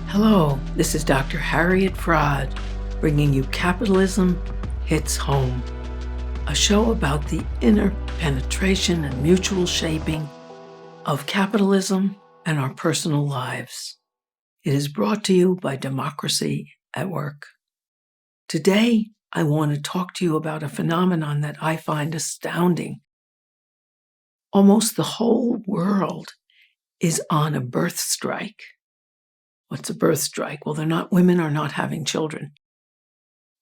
Hello, this is Dr. Harriet Fraud, bringing you Capitalism Hits Home, a show about the inner penetration and mutual shaping of capitalism and our personal lives. It is brought to you by Democracy at Work. Today, I want to talk to you about a phenomenon that I find astounding. Almost the whole world is on a birth strike. What's a birth strike? Well, women are not having children.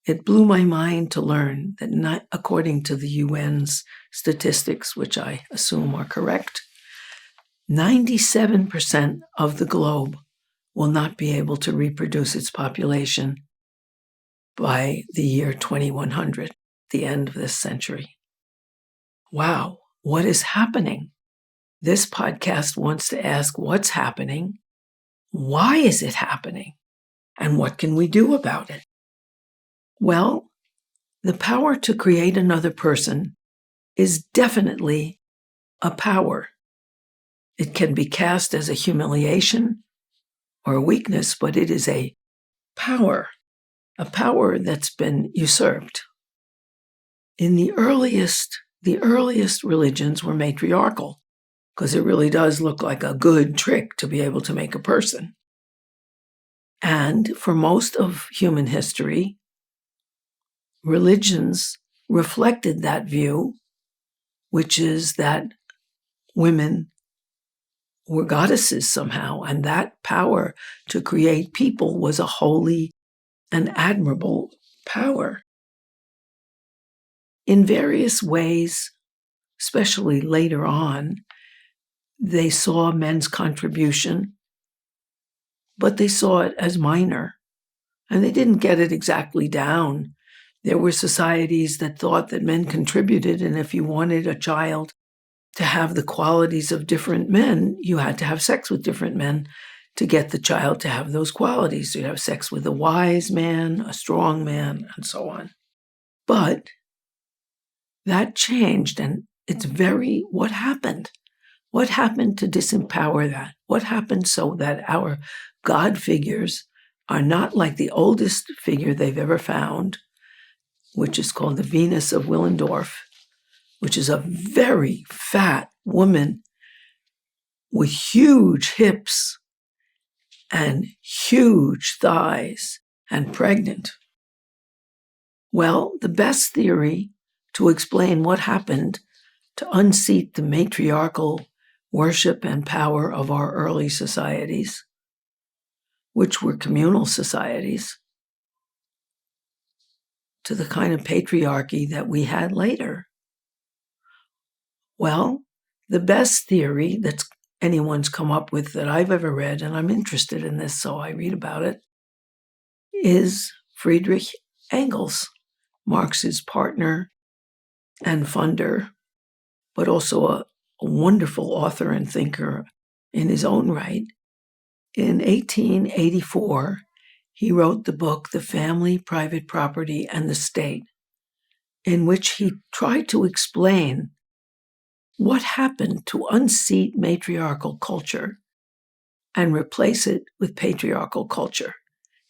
It blew my mind to learn that not according to the UN's statistics, which I assume are correct, 97% of the globe will not be able to reproduce its population by the year 2100, the end of this century. Wow, what is happening? This podcast wants to ask what's happening, why is it happening, and what can we do about it? Well, the power to create another person is definitely a power. It can be cast as a humiliation or a weakness, but it is a power that's been usurped. In the earliest religions were matriarchal, because it really does look like a good trick to be able to make a person. And for most of human history, religions reflected that view, which is that women were goddesses somehow, and that power to create people was a holy and admirable power. In various ways, especially later on, they saw men's contribution, but they saw it as minor, and they didn't get it exactly down. There were societies that thought that men contributed, and if you wanted a child to have the qualities of different men, you had to have sex with different men to get the child to have those qualities. So you'd have sex with a wise man, a strong man, and so on. But that changed, and what happened? What happened to disempower that? What happened so that our God figures are not like the oldest figure they've ever found, which is called the Venus of Willendorf, which is a very fat woman with huge hips and huge thighs and pregnant. Well, the best theory to explain what happened to unseat the matriarchal worship and power of our early societies, which were communal societies, to the kind of patriarchy that we had later. Well, the best theory that anyone's come up with that I've ever read, and I'm interested in this, so I read about it, is Friedrich Engels, Marx's partner and funder, but also a wonderful author and thinker in his own right. In 1884, he wrote the book, The Family, Private Property, and the State, in which he tried to explain what happened to unseat matriarchal culture and replace it with patriarchal culture.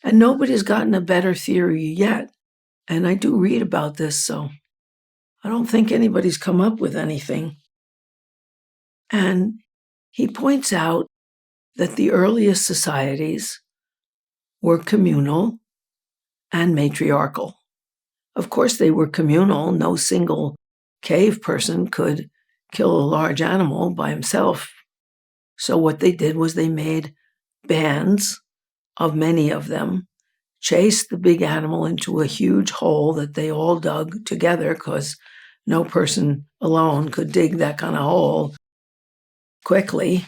And nobody's gotten a better theory yet. And I do read about this, so I don't think anybody's come up with anything. And he points out that the earliest societies were communal and matriarchal. Of course, they were communal. No single cave person could kill a large animal by himself. So what they did was they made bands of many of them, chased the big animal into a huge hole that they all dug together, because no person alone could dig that kind of hole quickly.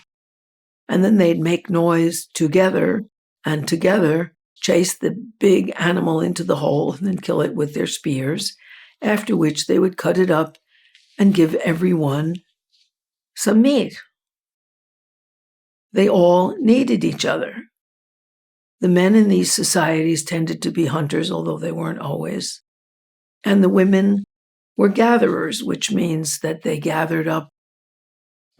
And then they'd make noise together, and together chase the big animal into the hole and then kill it with their spears, after which they would cut it up and give everyone some meat. They all needed each other. The men in these societies tended to be hunters, although they weren't always. And the women were gatherers, which means that they gathered up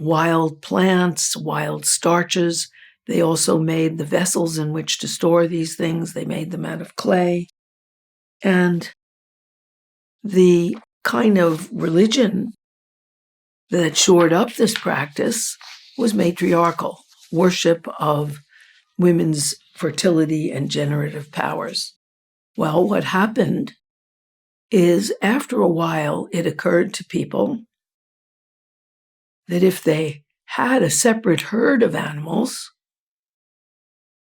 wild plants, wild starches. They also made the vessels in which to store these things. They made them out of clay. And the kind of religion that shored up this practice was matriarchal, worship of women's fertility and generative powers. Well, what happened is after a while, it occurred to people that if they had a separate herd of animals,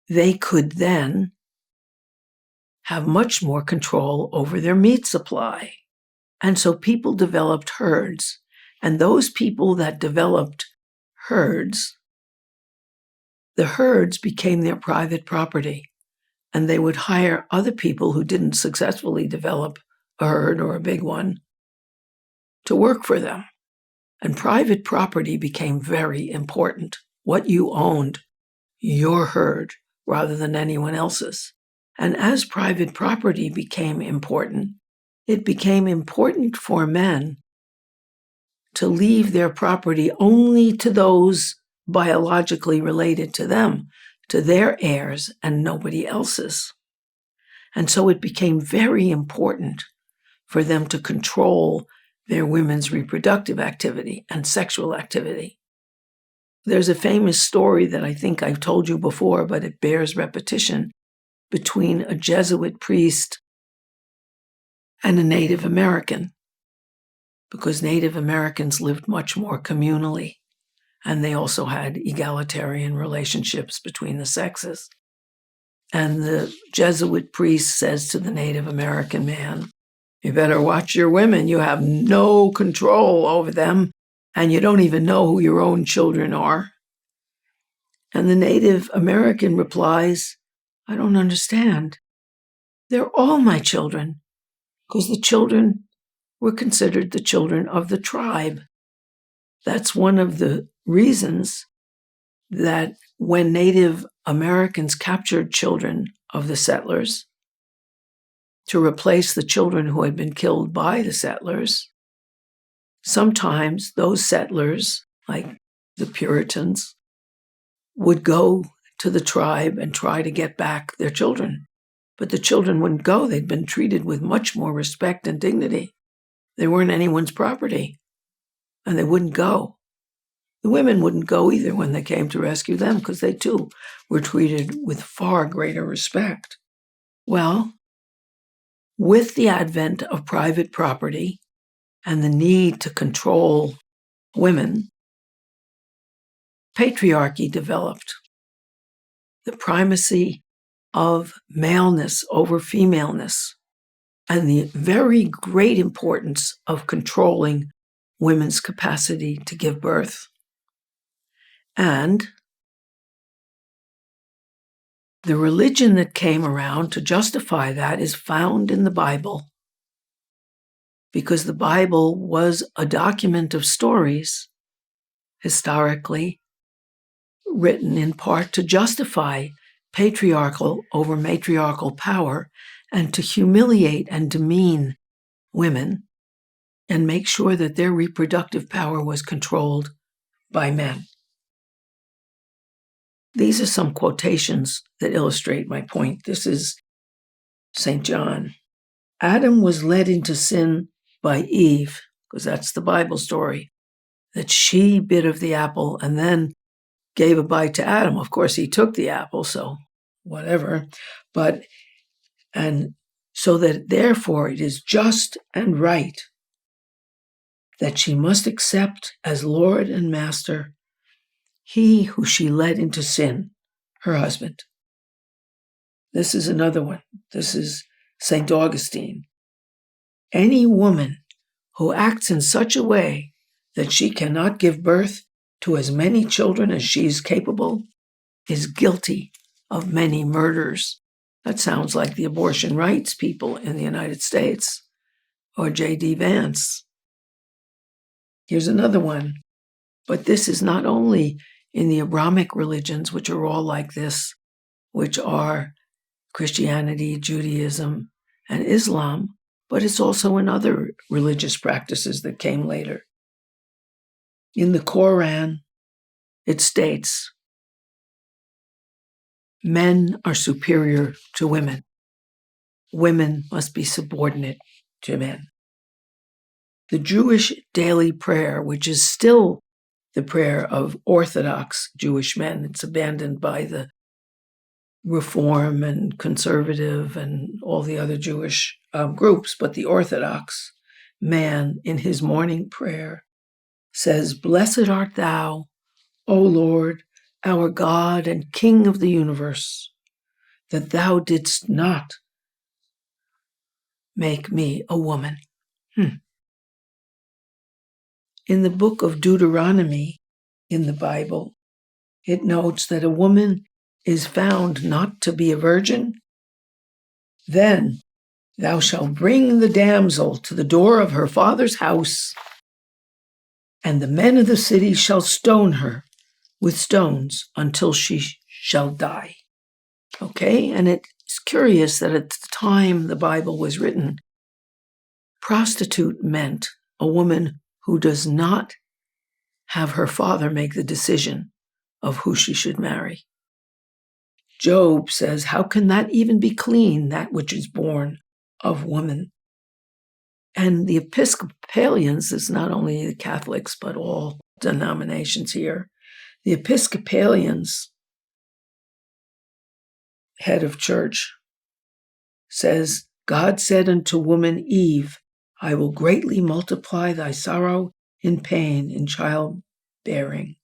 they could then have much more control over their meat supply. And so people developed herds. And those people that developed herds, the herds became their private property. And they would hire other people who didn't successfully develop a herd or a big one to work for them. And private property became very important. What you owned, your herd, rather than anyone else's. And as private property became important, it became important for men to leave their property only to those biologically related to them, to their heirs and nobody else's. And so it became very important for them to control their women's reproductive activity and sexual activity. There's a famous story that I think I've told you before, but it bears repetition, between a Jesuit priest and a Native American, because Native Americans lived much more communally, and they also had egalitarian relationships between the sexes. And the Jesuit priest says to the Native American man, "You better watch your women. You have no control over them, and you don't even know who your own children are." And the Native American replies, "I don't understand. They're all my children," because the children were considered the children of the tribe. That's one of the reasons that when Native Americans captured children of the settlers to replace the children who had been killed by the settlers, sometimes those settlers, like the Puritans, would go to the tribe and try to get back their children. But the children wouldn't go. They'd been treated with much more respect and dignity. They weren't anyone's property, and they wouldn't go. The women wouldn't go either when they came to rescue them, because they too were treated with far greater respect. Well, with the advent of private property and the need to control women, patriarchy developed. The primacy of maleness over femaleness, and the very great importance of controlling women's capacity to give birth. And the religion that came around to justify that is found in the Bible, because the Bible was a document of stories, historically written in part to justify patriarchal over matriarchal power and to humiliate and demean women and make sure that their reproductive power was controlled by men. These are some quotations that illustrate my point. This is St. John. Adam was led into sin by Eve, because that's the Bible story, that she bit of the apple and then gave a bite to Adam. Of course, he took the apple, so whatever. And so that therefore it is just and right that she must accept as Lord and Master he who she led into sin, her husband. This is another one. This is St. Augustine. Any woman who acts in such a way that she cannot give birth to as many children as she is capable is guilty of many murders. That sounds like the abortion rights people in the United States, or J.D. Vance. Here's another one. But this is not only in the Abrahamic religions, which are all like this, which are Christianity, Judaism, and Islam, but it's also in other religious practices that came later. In the Quran, it states, Men are superior to women. Women must be subordinate to men. The Jewish daily prayer, which is still the prayer of Orthodox Jewish men, it's abandoned by the Reform and Conservative and all the other Jewish groups, but the Orthodox man in his morning prayer says, "Blessed art thou, O Lord, our God and King of the universe, that thou didst not make me a woman." In the book of Deuteronomy in the Bible, it notes that a woman is found not to be a virgin. Then thou shalt bring the damsel to the door of her father's house, and the men of the city shall stone her with stones until she shall die. Okay, and it's curious that at the time the Bible was written, prostitute meant a woman who does not have her father make the decision of who she should marry. Job says, how can that even be clean, that which is born of woman? And the Episcopalians, it's not only the Catholics, but all denominations here, the Episcopalians, head of church, says, God said unto woman Eve, I will greatly multiply thy sorrow in pain, in childbearing.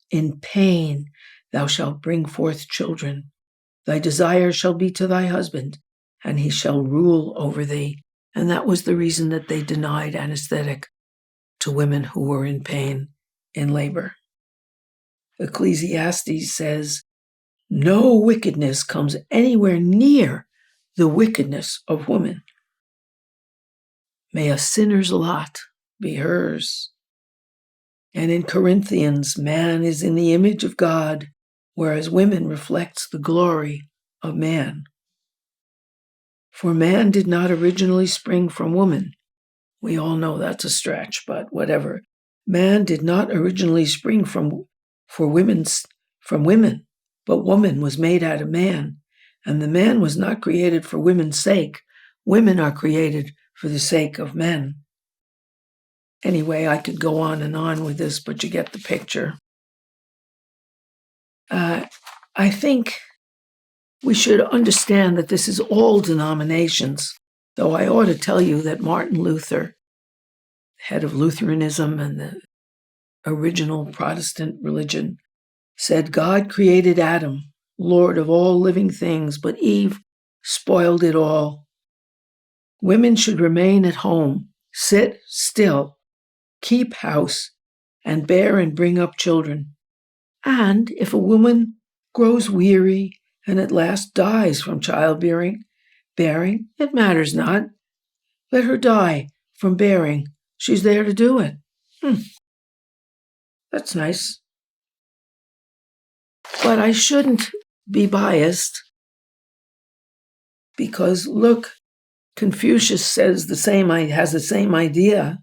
In pain thou shalt bring forth children. Thy desire shall be to thy husband, and he shall rule over thee. And that was the reason that they denied anesthetic to women who were in pain in labor. Ecclesiastes says, no wickedness comes anywhere near the wickedness of woman. May a sinner's lot be hers. And in Corinthians, man is in the image of God, whereas women reflects the glory of man. For man did not originally spring from woman. We all know that's a stretch, but whatever. Man did not originally spring from women, but woman was made out of man. And the man was not created for women's sake. Women are created for the sake of men. Anyway, I could go on and on with this, but you get the picture. I think we should understand that this is all denominations, though I ought to tell you that Martin Luther, head of Lutheranism and the original Protestant religion, said God created Adam, Lord of all living things, but Eve spoiled it all. Women should remain at home, sit still, keep house, and bear and bring up children. And if a woman grows weary and at last dies from childbearing, it matters not. Let her die from bearing. She's there to do it. That's nice. But I shouldn't be biased because, look, Confucius has the same idea.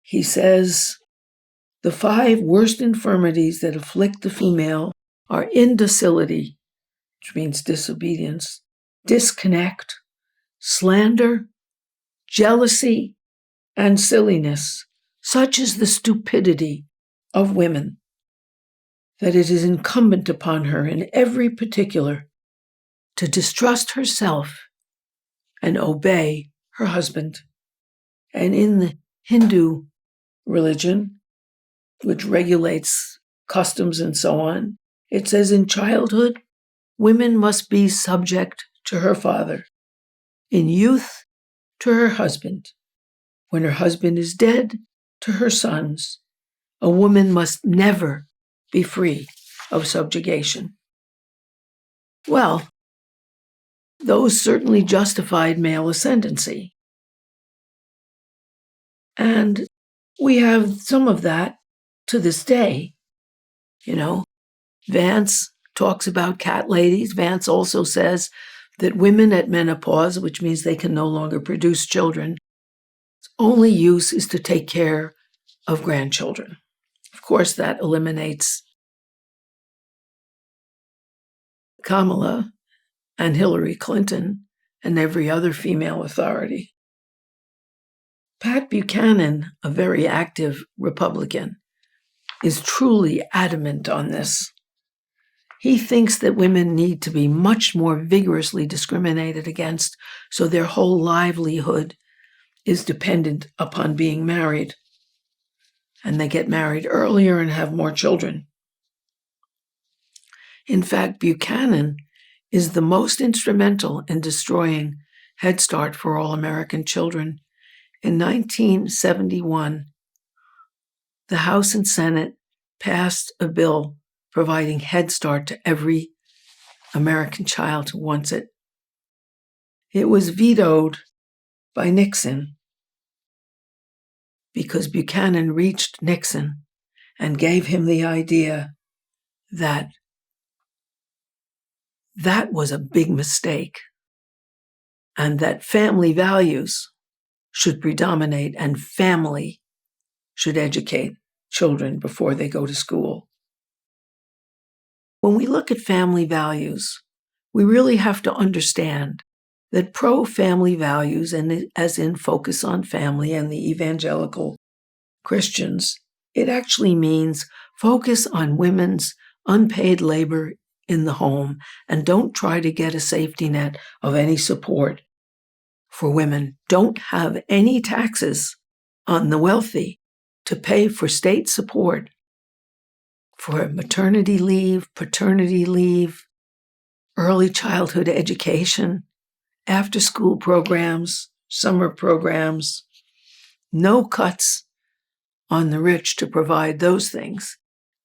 He says, the 5 worst infirmities that afflict the female are indocility, which means disobedience, disconnect, slander, jealousy, and silliness. Such is the stupidity of women that it is incumbent upon her in every particular to distrust herself and obey her husband. And in the Hindu religion, which regulates customs and so on, it says in childhood, women must be subject to her father. In youth, to her husband. When her husband is dead, to her sons. A woman must never be free of subjugation. Well, those certainly justified male ascendancy. And we have some of that to this day. You know, Vance talks about cat ladies. Vance also says that women at menopause, which means they can no longer produce children, its only use is to take care of grandchildren. Of course, that eliminates Kamala and Hillary Clinton and every other female authority. Pat Buchanan, a very active Republican, is truly adamant on this. He thinks that women need to be much more vigorously discriminated against, so their whole livelihood is dependent upon being married. And they get married earlier and have more children. In fact, Buchanan is the most instrumental in destroying Head Start for all American children. In 1971, the House and Senate passed a bill providing Head Start to every American child who wants it. It was vetoed by Nixon because Buchanan reached Nixon and gave him the idea that that was a big mistake and that family values should predominate and family should educate children before they go to school. When we look at family values, we really have to understand that pro-family values, and as in focus on family and the evangelical Christians, it actually means focus on women's unpaid labor in the home and don't try to get a safety net of any support for women. Don't have any taxes on the wealthy to pay for state support for maternity leave, paternity leave, early childhood education, after-school programs, summer programs. No cuts on the rich to provide those things,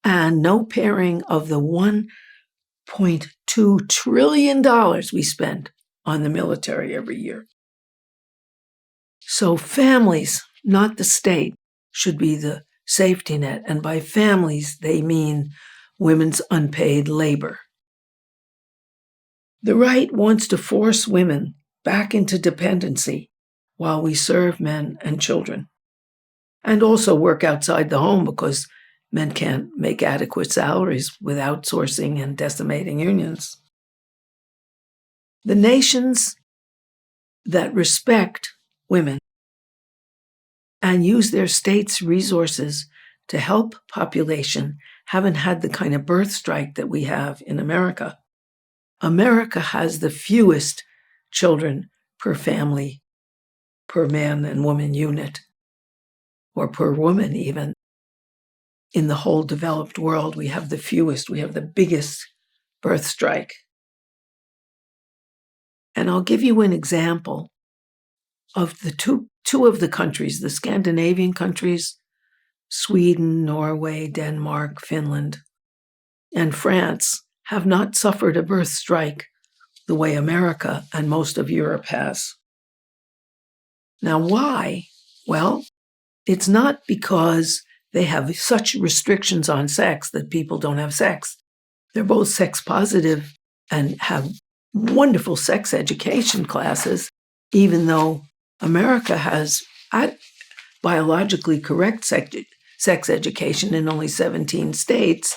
and no paring of the $1.2 trillion we spend on the military every year. So families, not the state, should be the safety net, and by families, they mean women's unpaid labor. The right wants to force women back into dependency while we serve men and children, and also work outside the home because men can't make adequate salaries with outsourcing and decimating unions. The nations that respect women and use their state's resources to help population haven't had the kind of birth strike that we have in America. America has the fewest children per family, per man and woman unit, or per woman even. In the whole developed world, we have the fewest, we have the biggest birth strike. And I'll give you an example of the two of the countries, the Scandinavian countries, Sweden, Norway, Denmark, Finland, and France, have not suffered a birth strike the way America and most of Europe has. Now, why? Well, it's not because they have such restrictions on sex that people don't have sex. They're both sex positive and have wonderful sex education classes, even though America has biologically correct sex education in only 17 states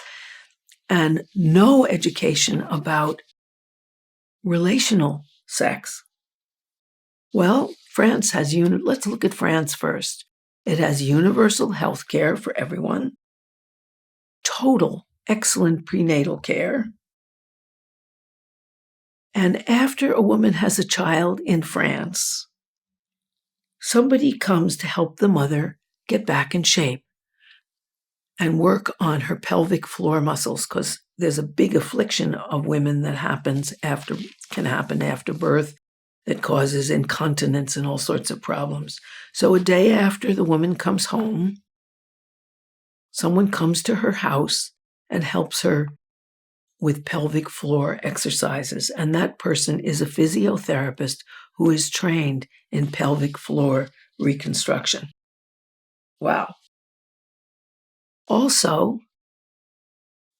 and no education about relational sex. Well, France has let's look at France first. It has universal health care for everyone, total excellent prenatal care. And after a woman has a child in France, somebody comes to help the mother get back in shape and work on her pelvic floor muscles, because there's a big affliction of women that can happen after birth that causes incontinence and all sorts of problems. So a day after the woman comes home, someone comes to her house and helps her with pelvic floor exercises, and that person is a physiotherapist who is trained in pelvic floor reconstruction. Wow. Also,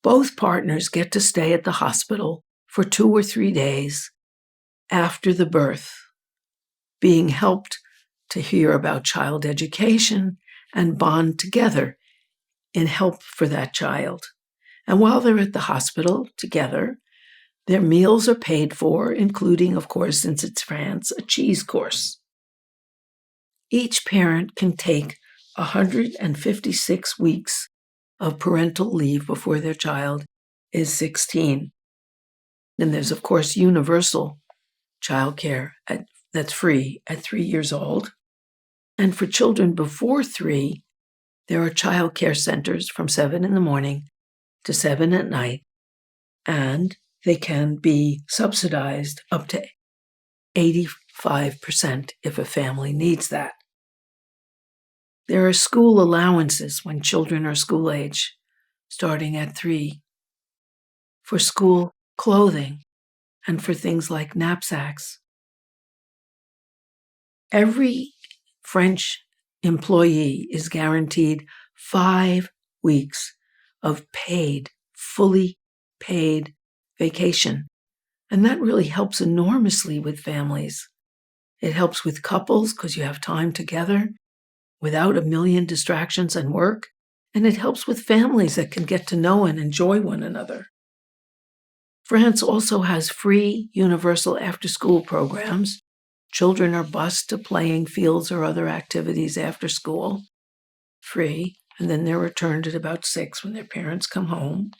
both partners get to stay at the hospital for 2 or 3 days after the birth, being helped to hear about child education and bond together in help for that child. And while they're at the hospital together, Their meals are paid for, including, of course, since it's France, a cheese course. Each parent can take 156 weeks of parental leave before their child is 16. And there's, of course, universal childcare that's free at 3 years old. And for children before 3, there are childcare centers from 7 in the morning to 7 at night, and they can be subsidized up to 85% if a family needs that. There are school allowances when children are school age, starting at 3, for school clothing and for things like knapsacks. Every French employee is guaranteed 5 weeks of paid, fully paid vacation. And that really helps enormously with families. It helps with couples because you have time together without a million distractions and work. And it helps with families that can get to know and enjoy one another. France also has free universal after-school programs. Children are bused to playing fields or other activities after school, free, and then they're returned at about 6 when their parents come home.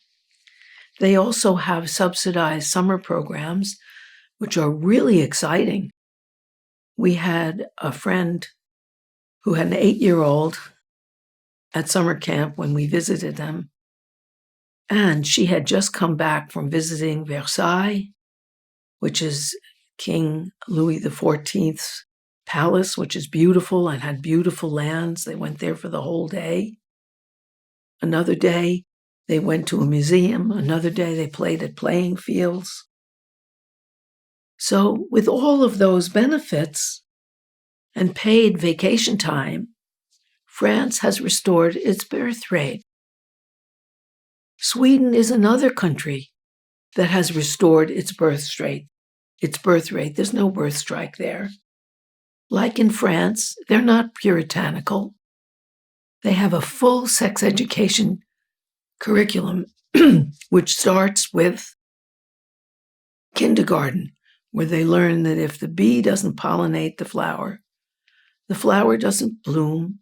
They also have subsidized summer programs, which are really exciting. We had a friend who had an 8-year-old at summer camp when we visited them, and she had just come back from visiting Versailles, which is King Louis XIV's palace, which is beautiful and had beautiful lands. They went there for the whole day. Another day, they went to a museum. Another day, they played at playing fields. So with all of those benefits and paid vacation time, France has restored its birth rate. Sweden is another country that has restored its birth rate. There's no birth strike there. Like in France, they're not puritanical. They have a full sex education curriculum, which starts with kindergarten, where they learn that if the bee doesn't pollinate the flower doesn't bloom,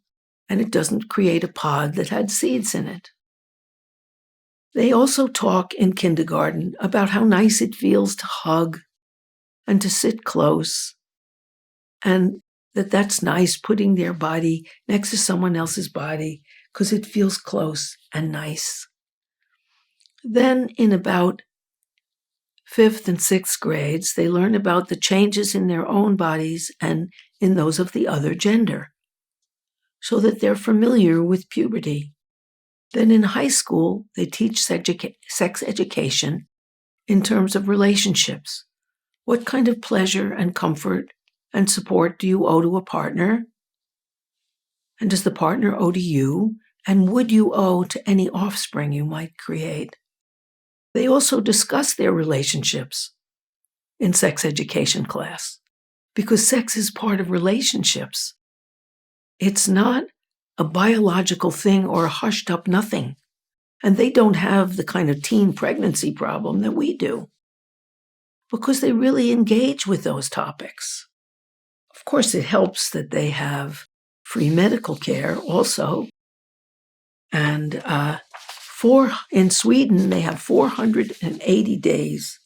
and it doesn't create a pod that had seeds in it. They also talk in kindergarten about how nice it feels to hug and to sit close, and that's nice putting their body next to someone else's body because it feels close and nice. Then in about 5th and 6th grades, they learn about the changes in their own bodies and in those of the other gender, so that they're familiar with puberty. Then in high school, they teach sex education in terms of relationships. What kind of pleasure and comfort and support do you owe to a partner? And does the partner owe to you? And would you owe to any offspring you might create? They also discuss their relationships in sex education class, because sex is part of relationships. It's not a biological thing or a hushed up nothing. And they don't have the kind of teen pregnancy problem that we do, because they really engage with those topics. Of course, it helps that they have free medical care also. And in Sweden, they have 480 days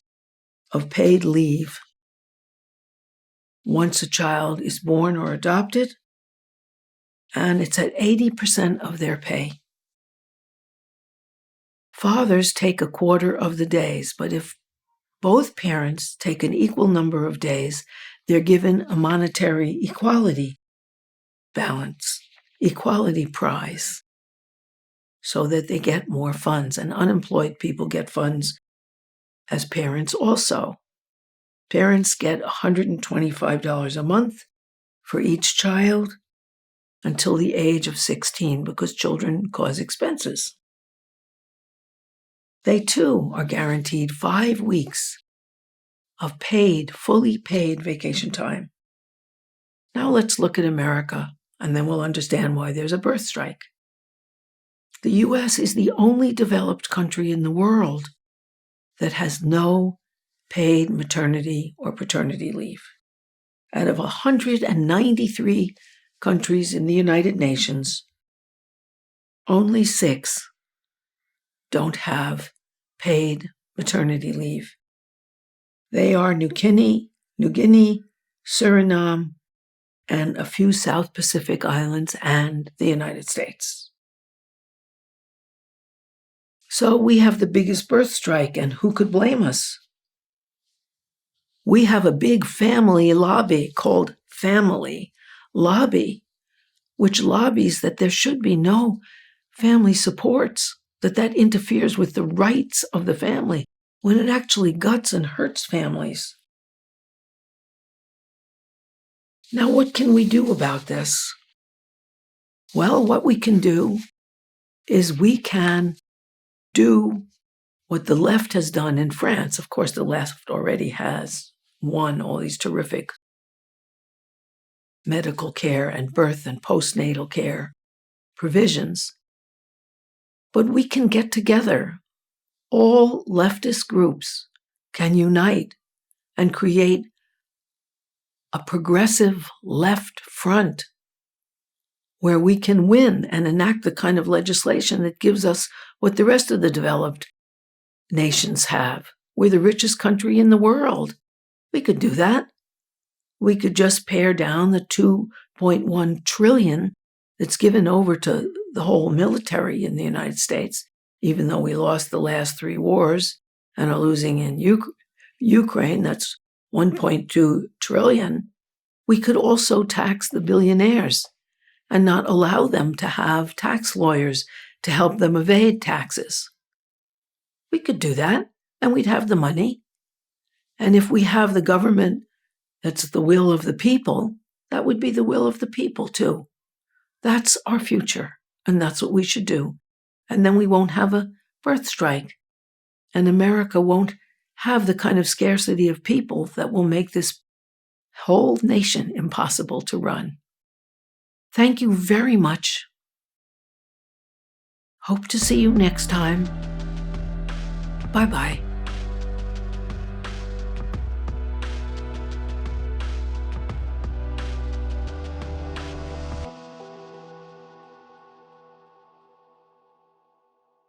of paid leave once a child is born or adopted, and it's at 80% of their pay. Fathers take a quarter of the days, but if both parents take an equal number of days, they're given a monetary equality prize, so that they get more funds. And unemployed people get funds as parents also. Parents get $125 a month for each child until the age of 16, because children cause expenses. They too are guaranteed 5 weeks of fully paid vacation time. Now let's look at America, and then we'll understand why there's a birth strike. The U.S. is the only developed country in the world that has no paid maternity or paternity leave. Out of 193 countries in the United Nations, only 6 don't have paid maternity leave. They are New Guinea, Suriname, and a few South Pacific islands and the United States. So we have the biggest birth strike, and who could blame us? We have a big family lobby called Family Lobby, which lobbies that there should be no family supports, that interferes with the rights of the family, when it actually guts and hurts families. Now, what can we do about this? Well, what we can do is we can do what the left has done in France. Of course, the left already has won all these terrific medical care and birth and postnatal care provisions. But we can get together. All leftist groups can unite and create a progressive left front where we can win and enact the kind of legislation that gives us what the rest of the developed nations have. We're the richest country in the world. We could do that. We could just pare down the $2.1 trillion that's given over to the whole military in the United States, even though we lost the last 3 wars and are losing in Ukraine. That's $1.2 trillion. We could also tax the billionaires and not allow them to have tax lawyers to help them evade taxes. We could do that, and we'd have the money. And if we have the government that's the will of the people, that would be the will of the people too. That's our future, and that's what we should do. And then we won't have a birth strike, and America won't have the kind of scarcity of people that will make this whole nation impossible to run. Thank you very much. Hope to see you next time. Bye-bye.